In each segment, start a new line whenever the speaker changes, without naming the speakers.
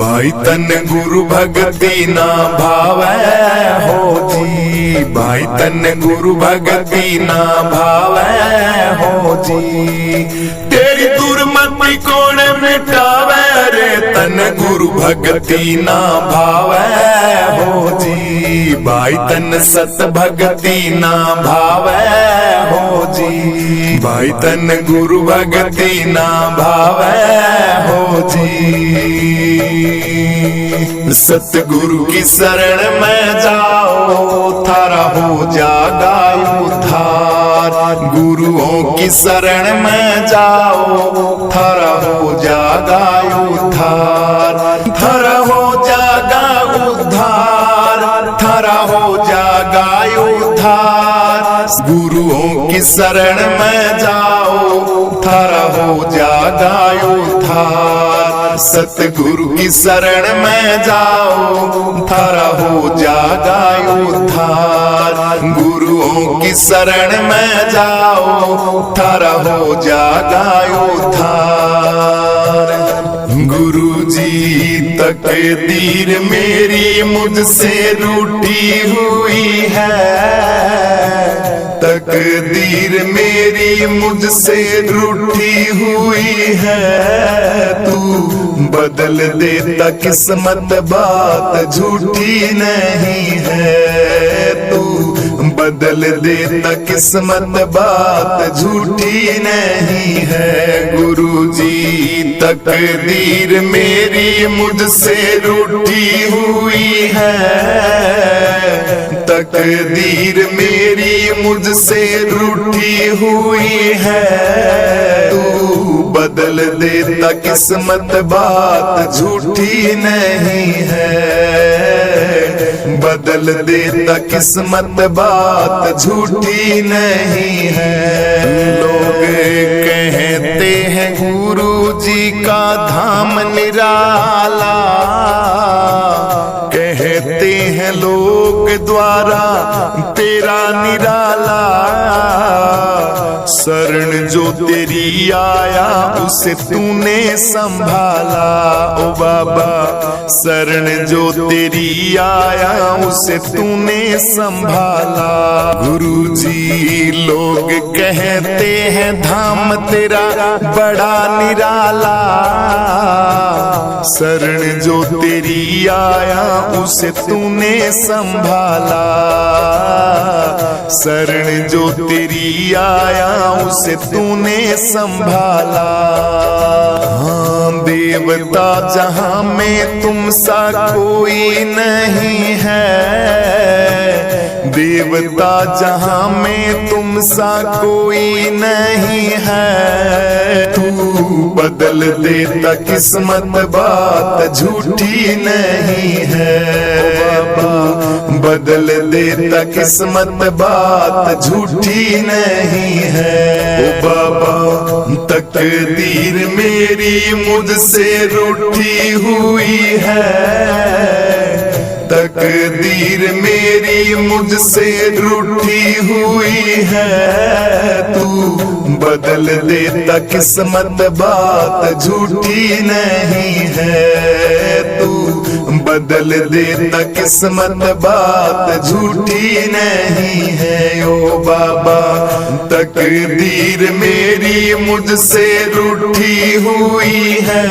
भाई तन गुरु भगति ना भावै हो जी, भाई तन गुरु भगति ना भावै हो जी। तेरी दुर्मति कौन मिटावे रे, तन गुरु भगति ना भावै हो जी। भाई तन सत भगति ना भावै हो जी, भाई तन गुरु भगति ना भावै हो जी। सतगुरु की शरण में जाओ थारा हो जागा उद्धार। गुरुओं की शरण में जाओ थारा हो जागा उद्धार। थारा हो जागा उद्धार, थारा हो जागा उद्धार। गुरुओं की शरण में जाओ थारा हो जागा उद्धार। सतगुरु की शरण में जाओ थारा हो जागा उद्धार। गुरुओं की शरण में जाओ थारा हो जागा उद्धार। गुरुजी तकदीर मेरी मुझसे रूठी हुई है, तकदीर मेरी मुझसे रूठी हुई है। तू बदल देता किस्मत बात झूठी नहीं है। तू बदल देता किस्मत बात झूठी नहीं है। गुरुजी तकदीर मेरी मुझसे रूठी हुई है, तकदीर मेरी मुझसे रूठी हुई है। तू बदल देता किस्मत बात झूठी नहीं है। बदल देता किस्मत बात झूठी नहीं है। लोग कहते हैं गुरु जी का धाम निराला, कहते हैं लोग द्वारा तेरा निराला। शरण जो तेरी आया उसे तूने संभाला ओ बाबा। शरण जो तेरी आया उसे तूने संभाला। गुरुजी लोग कहते हैं धाम तेरा बड़ा निराला। शरण जो तेरी आया उसे तूने संभाला। शरण जो तेरी आया उसे तूने संभाला। हाँ देवता जहां में तुम सा कोई नहीं है, देवता जहां में तुम सा कोई नहीं है। तू बदल देता किस्मत बात झूठी नहीं है। बदल देता किस्मत बात झूठी नहीं है। ओ बाबा तकदीर मेरी मुझसे रूठी हुई है, तकदीर मेरी मुझसे रूठी हुई है। तू बदल देता किस्मत बात झूठी नहीं है। तू बदल देता किस्मत बात झूठी नहीं है। ओ बाबा तकदीर मेरी मुझसे रूठी हुई है,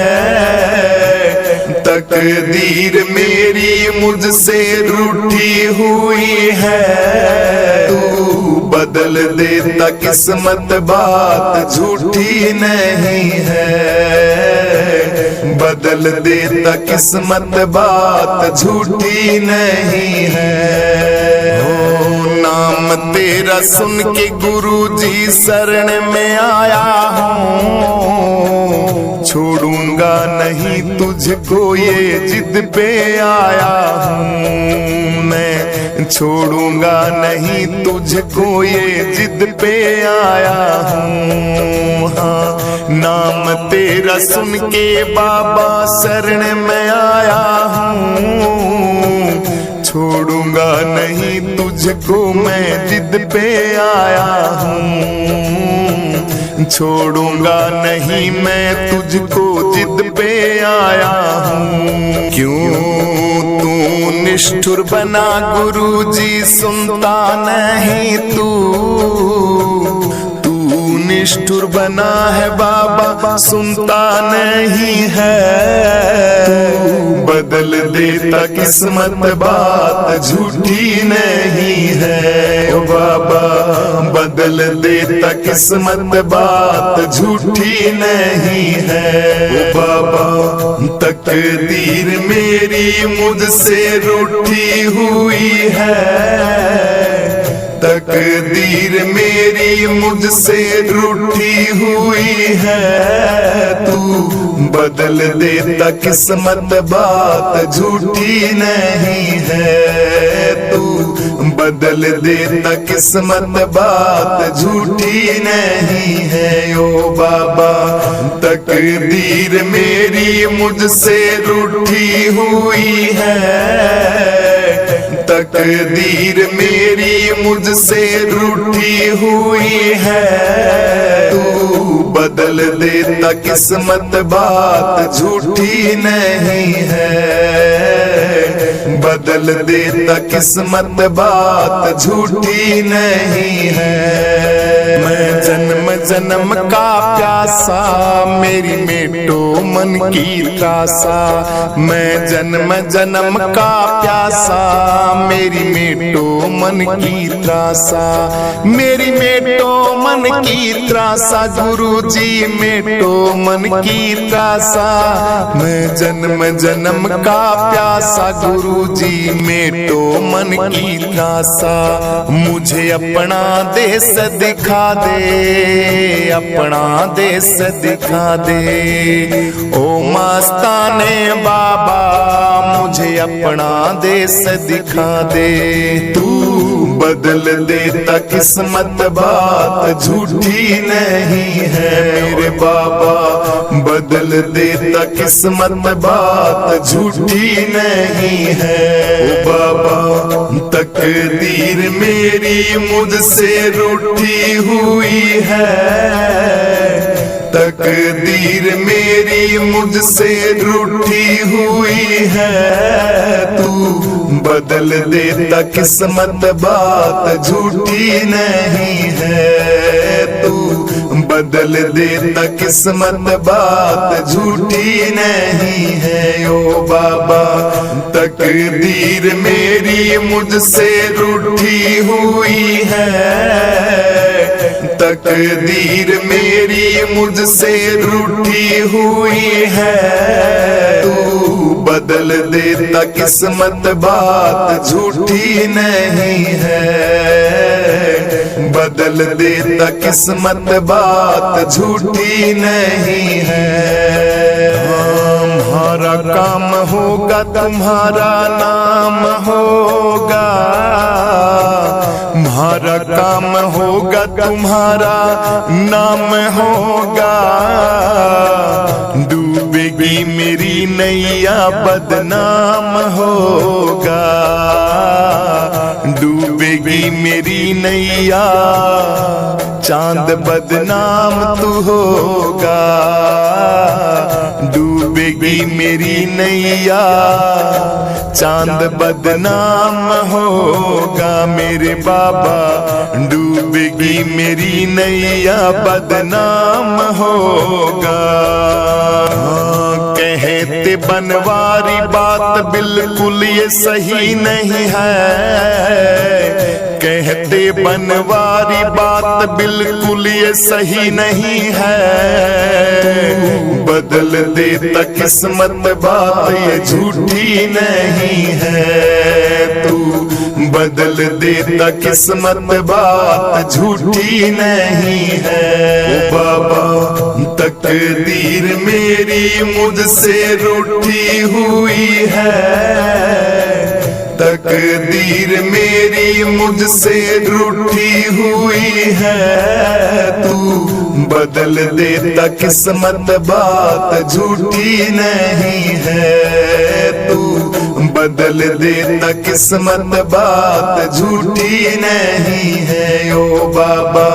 तकदीर मेरी मुझसे रूठी हुई है। तू बदल देता किस्मत बात झूठी नहीं है। बदल देता किस्मत बात झूठी नहीं है। ओ नाम तेरा सुन के गुरुजी शरण में आया हूँ। छोड़ूंगा नहीं तुझको ये जिद पे आया हूँ मैं। छोड़ूंगा नहीं तुझको ये जिद पे आया हूँ। हाँ नाम तेरा सुन के बाबा शरण में आया हूँ। छोड़ूंगा नहीं तुझको मैं जिद पे आया हूँ। छोड़ूंगा नहीं मैं तुझको जिद पे आया हूँ। क्यों तू निष्ठुर बना गुरुजी सुनता नहीं तू निष्ठुर बना है बाबा सुनता नहीं है। तू बदल देता किस्मत बात झूठी नहीं है ओ बाबा, बदल देता किस्मत बात झूठी नहीं है ओ बाबा। तकदीर मेरी मुझसे रूठी हुई है, तकदीर मेरी मुझसे रूठी हुई है। तू बदल देता किस्मत बात झूठी नहीं है, तू बदल देता किस्मत बात झूठी नहीं है ओ बाबा। तकदीर मेरी मुझसे रूठी हुई है, तकदीर मेरी मुझसे रूठी हुई है। तू बदल देता किस्मत बात झूठी नहीं है, बदल देता किस्मत बात झूठी नहीं है। मैं जन्म जन्म का प्यासा मेरी मेटो मन की त्रासा, मैं जन्म जन्म का प्यासा मेरी मेटो मन की त्रासा, मेरी मेटो मन की त्रासा गुरुजी मेटो मन की त्रासा। मैं जन्म जन्म का प्यासा गुरुजी मेटो मन की त्रासा। मुझे अपना देश दिखा दे, अपना देश दिखा दे ओ मस्ताने बाबा, मुझे अपना देश दिखा दे। तू बदल देता किस्मत बात झूठी नहीं है मेरे बाबा, बदल देता किस्मत बात झूठी नहीं है ओ बाबा। तकदीर मेरी मुझसे रूठी हुई है, तकदीर मेरी मुझसे रूठी हुई है। तू बदल देता किस्मत बात झूठी नहीं है, तू बदल देता किस्मत बात झूठी नहीं है ओ बाबा। तकदीर मेरी मुझसे रूठी हुई है, तकदीर मेरी मुझसे रूठी हुई है। तू बदल देता किस्मत बात झूठी नहीं है, बदल देता किस्मत बात झूठी नहीं है। हमारा काम होगा तुम्हारा नाम होगा, हमारा काम होगा तुम्हारा नाम होगा। डूबेगी मेरी नैया बदनाम होगा, डूबेगी मेरी नैया चांद बदनाम तू होगा, डूबेगी मेरी नैया चांद बदनाम होगा मेरे बाबा, डूबेगी मेरी नैया बदनाम होगा। कहते बनवारी बात बिल्कुल ये सही नहीं है, कहते बनवारी बात बिल्कुल ये सही नहीं है। बदल देता किस्मत बात ये झूठी नहीं है, तू बदल देता किस्मत बात झूठी नहीं है ओ बाबा। तकदीर मेरी मुझसे रूठी हुई है, तकदीर मेरी मुझसे रूठी हुई है। तू बदल देता किस्मत बात झूठी नहीं है, तू बदल देता किस्मत बात झूठी नहीं है ओ बाबा।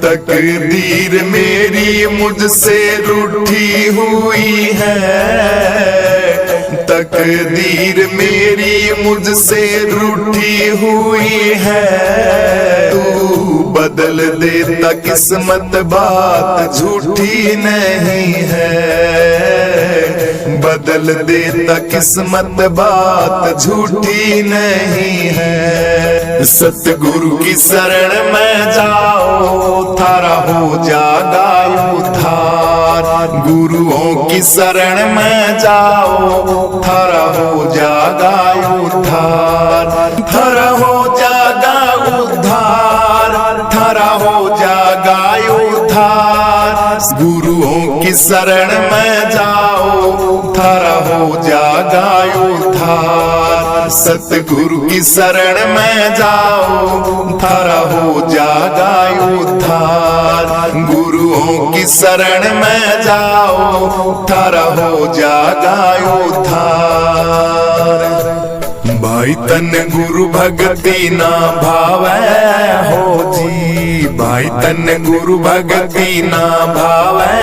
तकदीर मेरी मुझसे रूठी हुई है, तकदीर मेरी मुझसे रूठी हुई है, तू बदल देता किस्मत बात झूठी नहीं है, बदल देता किस्मत बात झूठी नहीं है। सतगुरु की शरण में जाओ थारा हो जागा उद्धार, गुरुओं की शरण में जाओ थारा हो जागा उद्धार, थारा हो जागा उद्धार, थारा हो जागा उद्धार। गुरुओं की शरण में जाओ थारा हो जागा उद्धार, सतगुरु की शरण में जाओ थारा हो जागा उद्धार, गुरुओं की शरण में जाओ थारा हो जागा उद्धार। भाई तन गुरु भगति ना भावै हो जी, भाई तन गुरु भगति ना भावै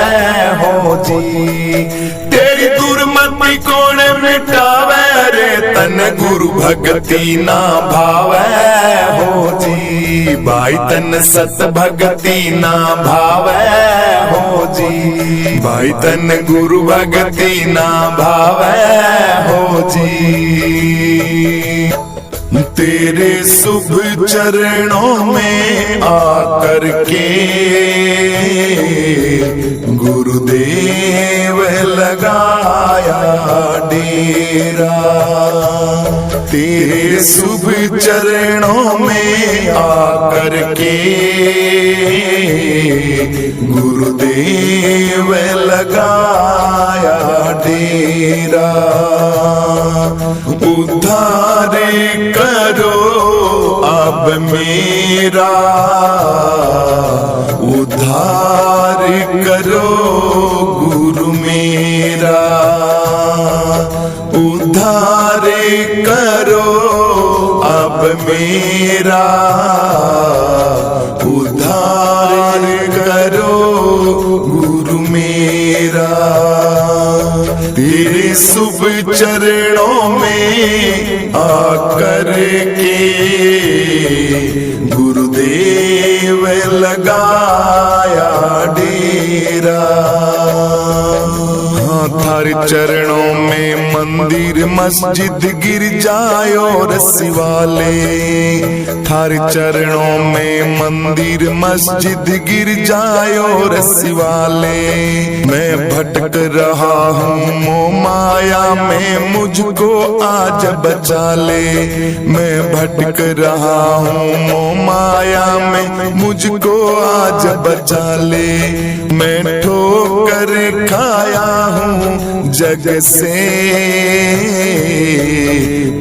हो जी, तेरी दुर्मति कौन मिटावे रे, तन गुरु भगति ना भावै हो जी, भाई तन सत भगति ना भावै हो जी, भाई तन गुरु भगति ना भावै हो जी। तेरे शुभ चरणों में आकर के गुरुदेव लगाया डेरा, तेरे शुभ चरणों में आकर के गुरुदेव लगाया डेरा, उद्धार करो अब मेरा, उद्धार करो गुरु मेरा, उद्धार करो अब मेरा, उद्धार करो गुरु मेरा। तेरे शुभ चरणों में आकर के गुरुदेव लगाया डेरा, थारे चरणों में मंदिर मस्जिद गिरजाए और शिवाले, थारे चरणों में मंदिर मस्जिद गिरजाए और शिवाले। मैं भटक रहा हूँ मोह माया में, मुझको आज बचा ले, मैं भटक रहा हूँ मोह माया में, मुझको आज बचा ले। मैं ठोकर खाया हूँ जग से,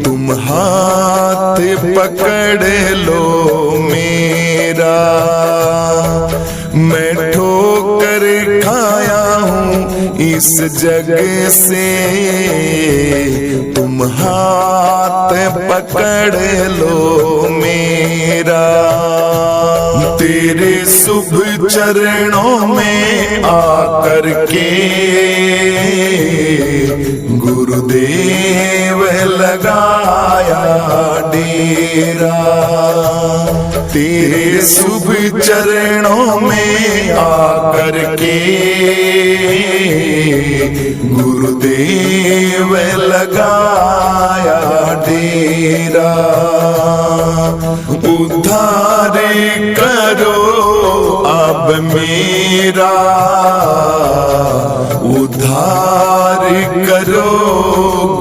तुम हाथ पकड़ लो मेरा, मैं ठोकर खाया हूँ इस जग से, तुम हाथ पकड़ लो मेरा। तेरे शुभ चरणों में आकर के गुरुदेव लगाया डेरा, तेरे शुभ चरणों में आकर के गुरुदेव लगाया डेरा, उद्धार करो अब मेरा, उद्धार करो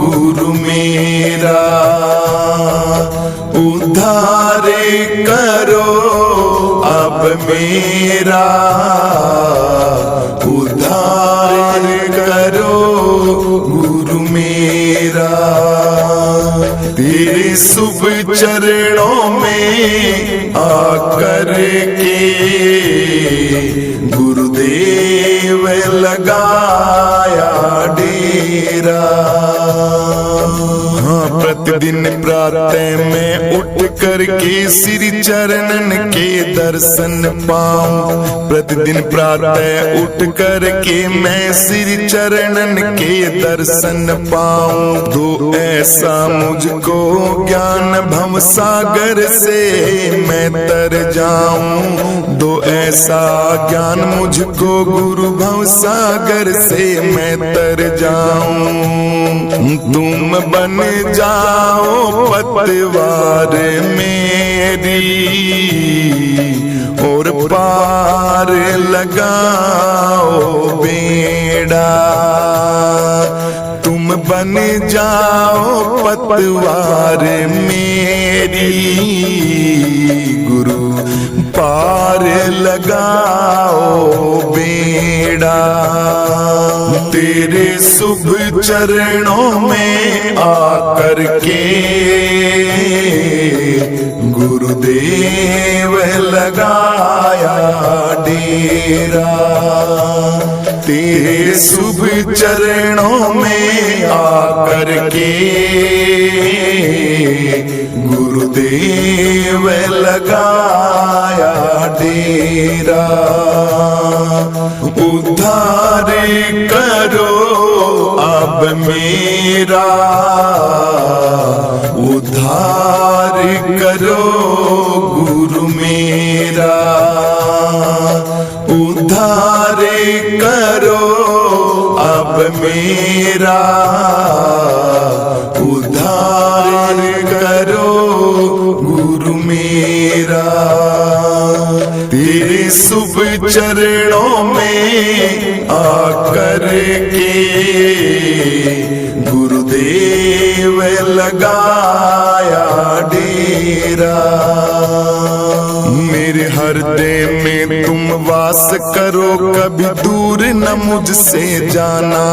गुरु मेरा, उद्धार करो अब मेरा, उद्धार करो गुरु मेरा। तेरे शुभ चरणों में आकर के गुरुदेव लगाया डेरा। हाँ, प्रतिदिन प्रातः में उठ करके श्री चरणन के दर्शन पाऊं। प्रतिदिन प्रातः उठ करके मैं श्री चरणन के दर्शन पाऊं। दो ऐसा मुझको ज्ञान भव सागर से मैं तर जाऊं। दो ऐसा ज्ञान मुझको गुरु भव सागर से मैं तर जाऊं। तुम बन जाओ पतवार मेरी और पार लगाओ बेड़ा। तुम बन जाओ पतवार मेरी गुरु पार लगाओ बेड़ा। तेरे शुभ चरणों में आकर के गुरुदेव लगाया डेरा। तेरे शुभ चरणों में आकर के गुरुदेव लगाया डेरा। उद्धार करो अब मेरा, उद्धार करो गुरु मेरा। उद्धार करो अब मेरा, उद्धार करो गुरु मेरा। तेरे शुभ चरणों में आकर के गुरुदेव लगाया डेरा। मेरे हृदय में तुम वास करो, कभी दूर न मुझसे जाना।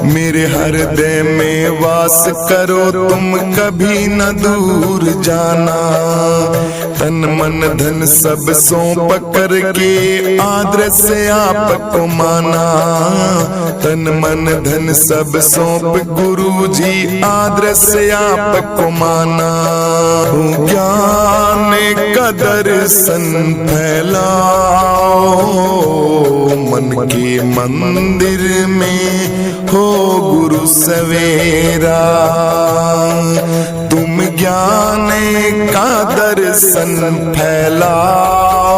मेरे हृदय में वास करो तुम, कभी न दूर जाना। तन मन धन सब सौंप करके आदर से आपको माना। तन मन धन सब सौंप गुरु जी आदर से आपको माना। ज्ञान का दर्शन फैलाओ, मन के मंदिर में हो गुरु सवेरा। तुम ज्ञान का दर्शन फैलाओ,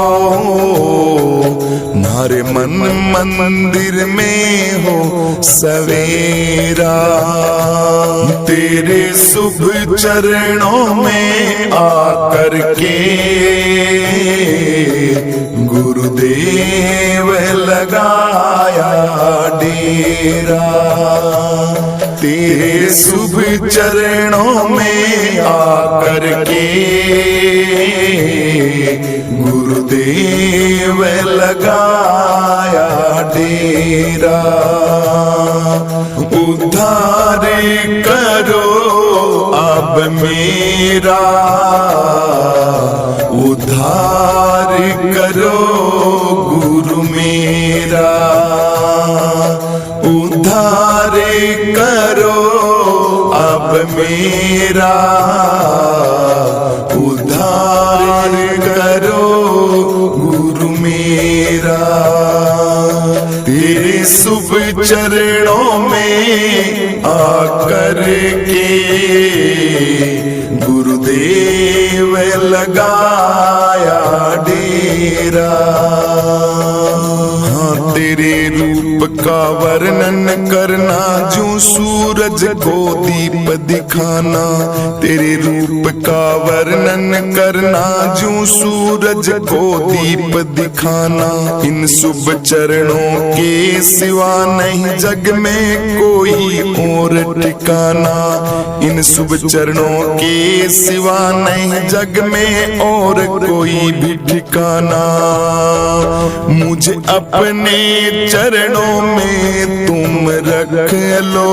मारे मन मंदिर में हो सवेरा। तेरे शुभ चरणों में आकर के गुरुदेव लगाया डेरा। तेरे शुभ चरणों में आकर के गुरुदेव लगाया डेरा। उद्धार करो अब मेरा, उद्धार करो गुरु मेरा। उद्धार करो अब मेरा, उद्धार करो गुरु मेरा। तेरे शुभ चरणों में आकर के गुरुदेव लगाया डेरा। हाँ, तेरे रूप का वर्णन करना, जो सूरज को दीप दिखाना। तेरे रूप का वर्णन करना, जो सूरज को दीप दिखाना। इन शुभ चरणों के सिवा नहीं जग में कोई और ठिकाना। इन शुभ चरणों के सिवा नहीं जग में और कोई भी ठिकाना। मुझे अपने चरणों में तुम रख लो,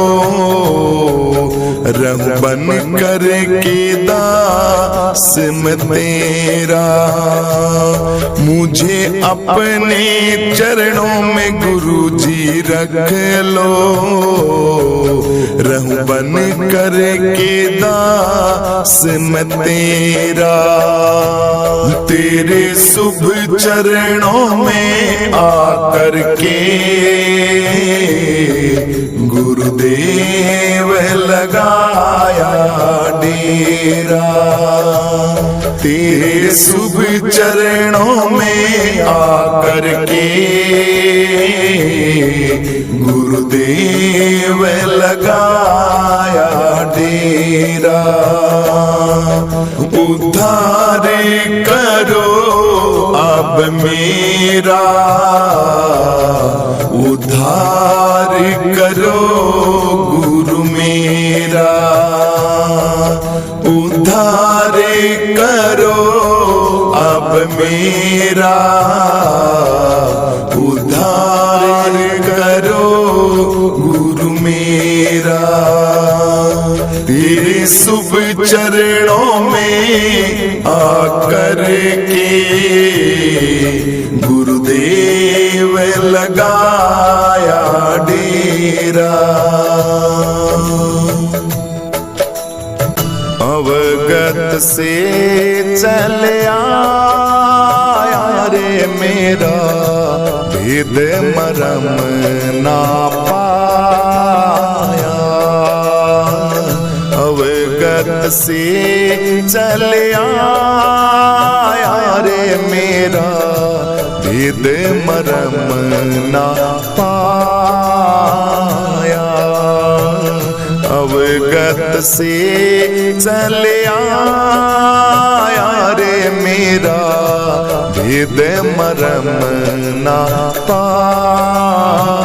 रहूं बन कर के दास में तेरा। मुझे अपने चरणों में गुरुजी रख लो, रहूं बन कर के दास में तेरा। तेरे शुभ चरणों में आकर के गुरुदेव लगाया डेरा। तेरे शुभ चरणों में आकर के गुरुदेव लगाया डेरा। उद्धार करो अब मेरा, उद्धार करो गुरु मेरा। उद्धार करो अब मेरा, उद्धार करो गुरु मेरा। तेरे शुभ चरणों में आकर के गुरुदेव लगाया डेरा। अवगत से चल आया रे मेरा, भेद मरम ना पाया। अवगत से चल आया रे मेरा, भेद मरम ना पाया। अवगत से चल आया रे मेरा, भेद मरम ना पाया।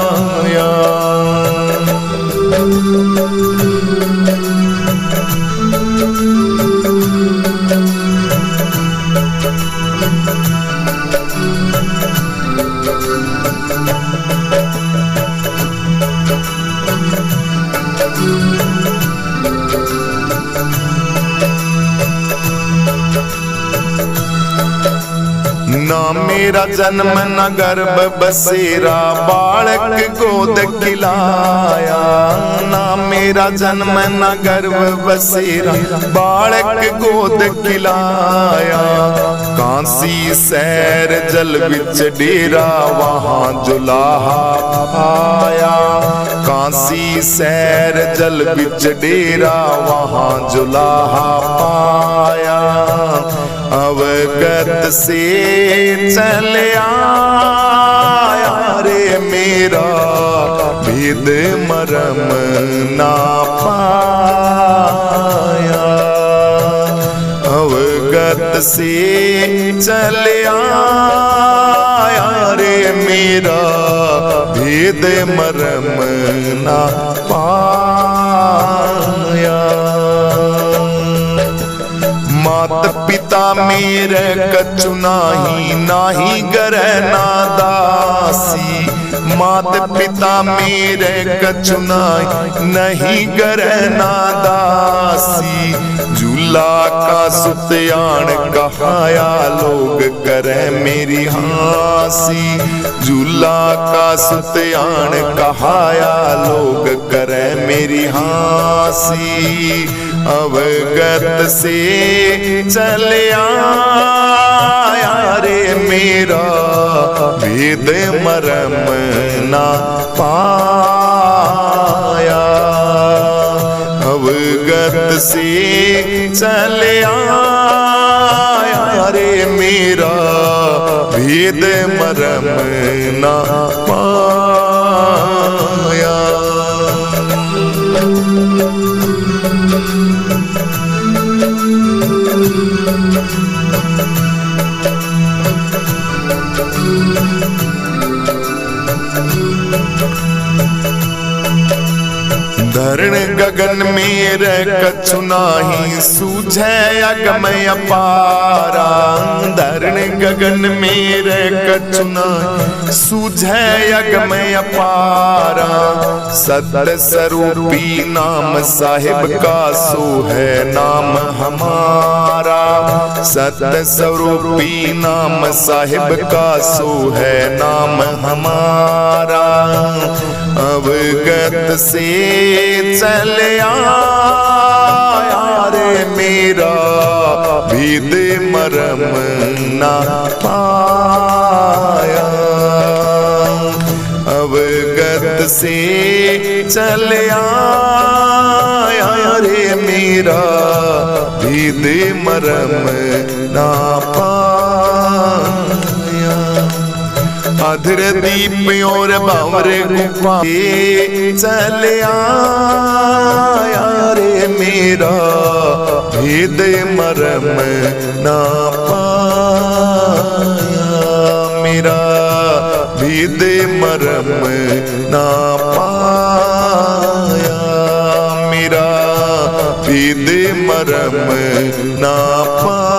ना मेरा जन्म न गर्भ बसेरा, बालक गोद खिलाया। ना मेरा जन्म न गर्भ बसेरा, बालक गोद खिलाया। कांसी सैर जल बिच डेरा, वहाँ जुलाहा आया। कांसी सैर जल बिच डेरा, वहाँ जुलाहा पाया। अवगत से चल आया रे मेरा, भेद मरम ना पाया। अवगत से चल आया रे मेरा, भेद मरम ना पाया। मात पिता मेरे कछु नाही, नाही गरह नादासी। मात पिता मेरे कछु नाही, नहीं गरह नादासी। झूला का सुत्यान कहाया, लोग करे मेरी हांसी। झूला का सुत्यान कहाया, लोग करे मेरी हांसी। अवगत से चल आया रे मेरा, भेद मरम ना पाया। अवगत से चल आया रे मेरा, भेद मरम ना पाया। धरण धरण गगन में रह कछु नाही सूझे अगम अपारा। धरण गगन में रह कछु नाही सूझे अगम अपारा। सत्य स्वरूपी नाम साहिब का सो है नाम हमारा। सत्य स्वरूपी नाम साहिब का सो है नाम हमारा। अवगत से चल आया रे मेरा भेद मरम ना पाया। अवगत से चल आया रे मेरा भेद मरम ना पाया। अधर दीप और बावर गुफा चल आया रे मेरा भेद मरम ना पाया। मेरा भेद मरम ना पाया। मेरा भेद मरम ना पाया।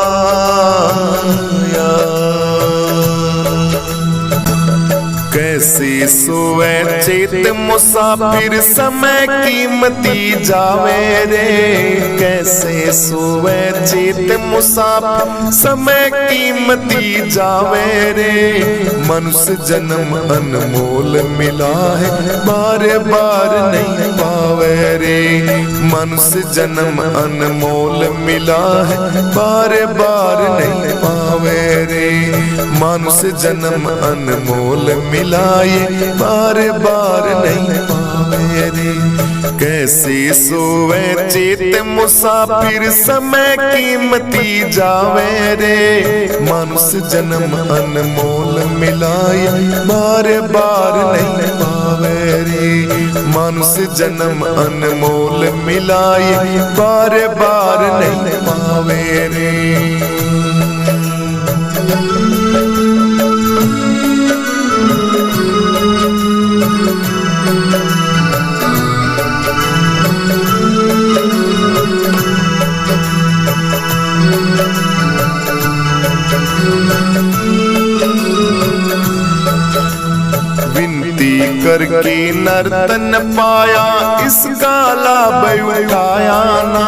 कैसे सोए चेत मुसाफिर समय कीमती जावे रे। कैसे सोए चेत मुसाफिर समय कीमती जावे रे। मनुष्य जन्म अनमोल मिला है बार बार नहीं पावे रे। मनुष्य जन्म अनमोल मिला है बार बार नहीं पावे रे। मनुष्य जन्म अनमोल मिलाए बार बार नहीं पावे रे। कैसे सोवे चेत मुसाफिर समय कीमती जावे रे। मनुष्य जन्म अनमोल मिलाए बार बार नहीं पावे रे। मनुष्य जन्म अनमोल मिलाए बार बार नहीं पावे रे। करके नर्तन पाया इसका लाभ उठाया ना।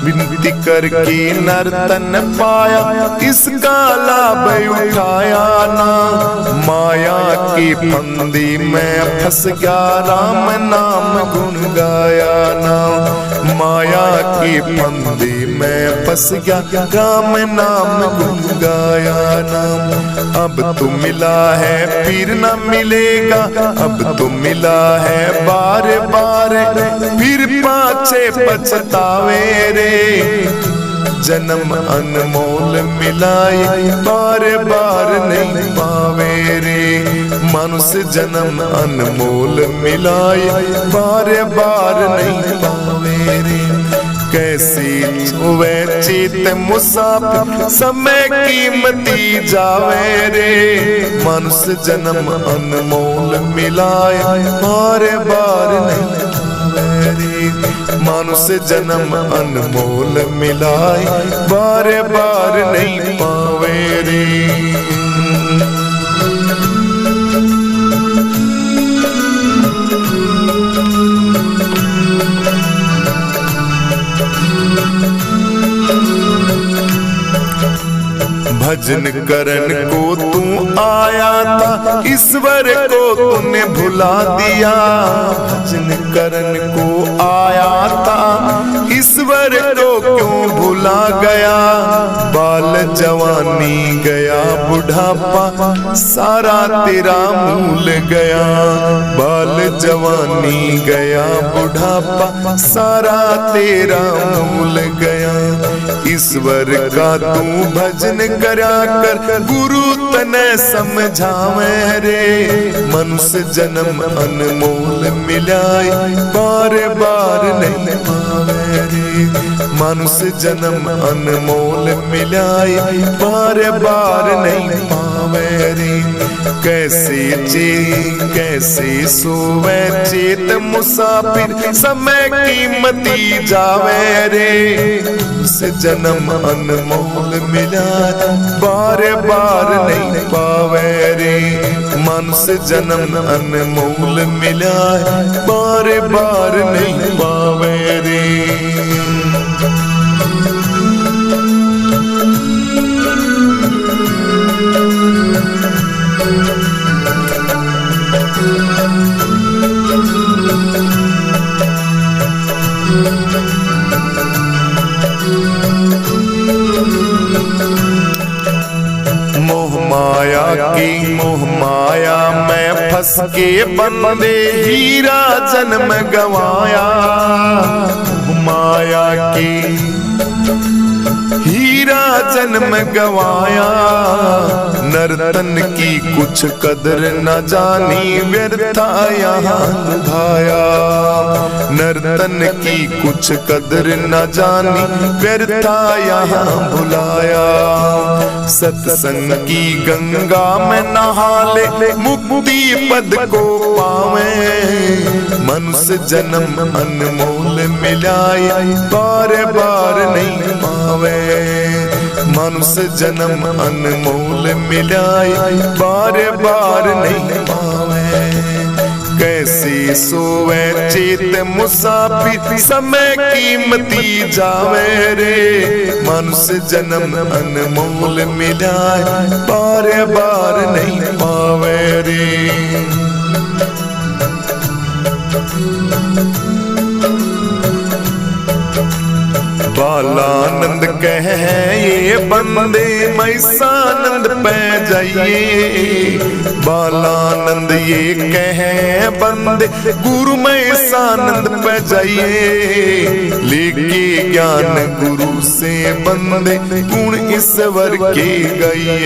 विनती करके नर्तन पाया इसका लाभ उठाया ना। माया के फंदे में फंस गया राम नाम गुण गाया ना। माया के फंदे में फंस गया राम नाम गुण गाया ना। अब तो मिला है फिर न मिलेगा। अब तो मिला है बार बार फिर पाछे पछतावे रे। जन्म अनमोल मिलाए बार बार नहीं पावे रे। मनुष्य जन्म अनमोल मिलाए बार बार नहीं पावे रे। कैसे छुए चेत मुसाफिर समय कीमती जावे रे। मनुष्य जन्म अनमोल मिलाए बार बार नहीं पावे रे। मनुष्य जन्म अनमोल मिलाए बार बार नहीं पावे रे। भजन करन को तू आया था ईश्वर को तूने भुला दिया। भजन करन को आया था ईश्वर को क्यों भुला गया। बाल जवानी गया बुढ़ापा सारा तेरा भूल गया। बाल जवानी गया बुढ़ापा सारा तेरा भूल गया। ईश्वर का तू भजन करा कर गुरु तने समझावे रे। मनुष्य जन्म अनमोल मिलाए बार बार नहीं पावे रे। मनुष्य जन्म अनमोल मिलाए, बार बार नहीं पावे रे। कैसे सोवे चेत मुसाफिर, समय कीमती जावे रे। से जन्म अनमोल मिला, बार बार नहीं पावे रे। मनुष्य जन्म अनमोल मिला, बार बार नहीं पावे रे। मोह माया में फंस के बंदे, हीरा जन्म गवाया। मोह माया की हीरा जन्म गवाया, नर्तन की कुछ कदर न जानी, व्यर्था यहाँ लुभाया। नर्तन की कुछ कदर न जानी, व्यर्था यहाँ भुलाया। सत्संग की गंगा में नहा ले, मुक्ति पद को पावे। मनुष्य जन्म अनमोल मिलाए, बार बार नहीं पावे। मनुष्य जन्म अनमोल मिलाए, बार बार नहीं पावे। कैसे सोवे चेत मुसाफिर, समय कीमती जावे रे। मनुष्य जन्म अनमोल मिलाए, बार बार नहीं पावे रे। बालानंद कहे ये बंदे, मैसानंद पे जाइए। बालानंद ये कहे बंदे, गुरु मैसानंद पे जाइए। लेके ज्ञान गुरु से बंदे, गुण ईश्वर के गाइए।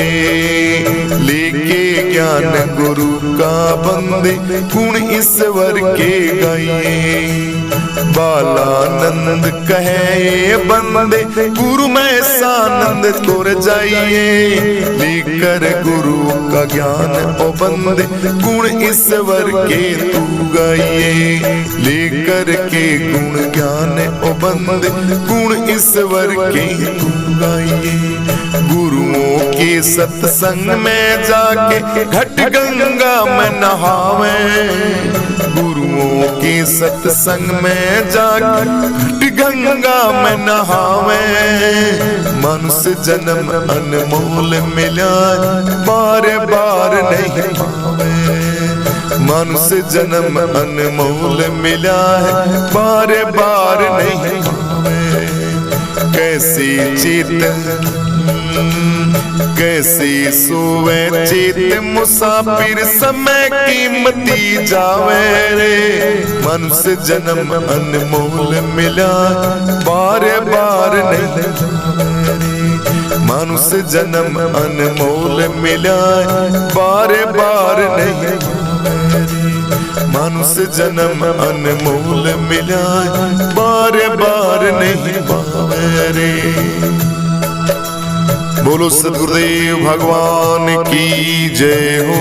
लेके ज्ञान गुरु का बंदे, गुण ईश्वर के गाइए। बालानंद कहे बंदे, गुरु में सानंद कोर जाइए। लेकर गुरु का ज्ञान ओ बंदे, गुण ईश्वर के तू गाइए। लेकर के गुण ज्ञान ओ बंदे, गुण ईश्वर के तू गाइए। गुरुओं के सत्संग में जाके, घट गंगा में नहावे। गुरुओं के सत्संग में जाके, घट गंगा में नहावे। मनुष्य जन्म अनमोल मिला, बार बार नहीं पावे। मनुष्य जन्म अनमोल मिला है, बार बार नहीं पावे। कैसे सोवे चेत मुसाफिर, समय कीमती जावे रे। मनुष्य जन्म अनमोल मिला, बार बार नहीं पावे रे। मनुष्य जन्म अनमोल मिला, बार बार नहीं पावे रे। मनुष्य जन्म अनमोल मिला, बार बार नहीं पावे रे। बोलो सद्गुरुदेव भगवान की जय हो।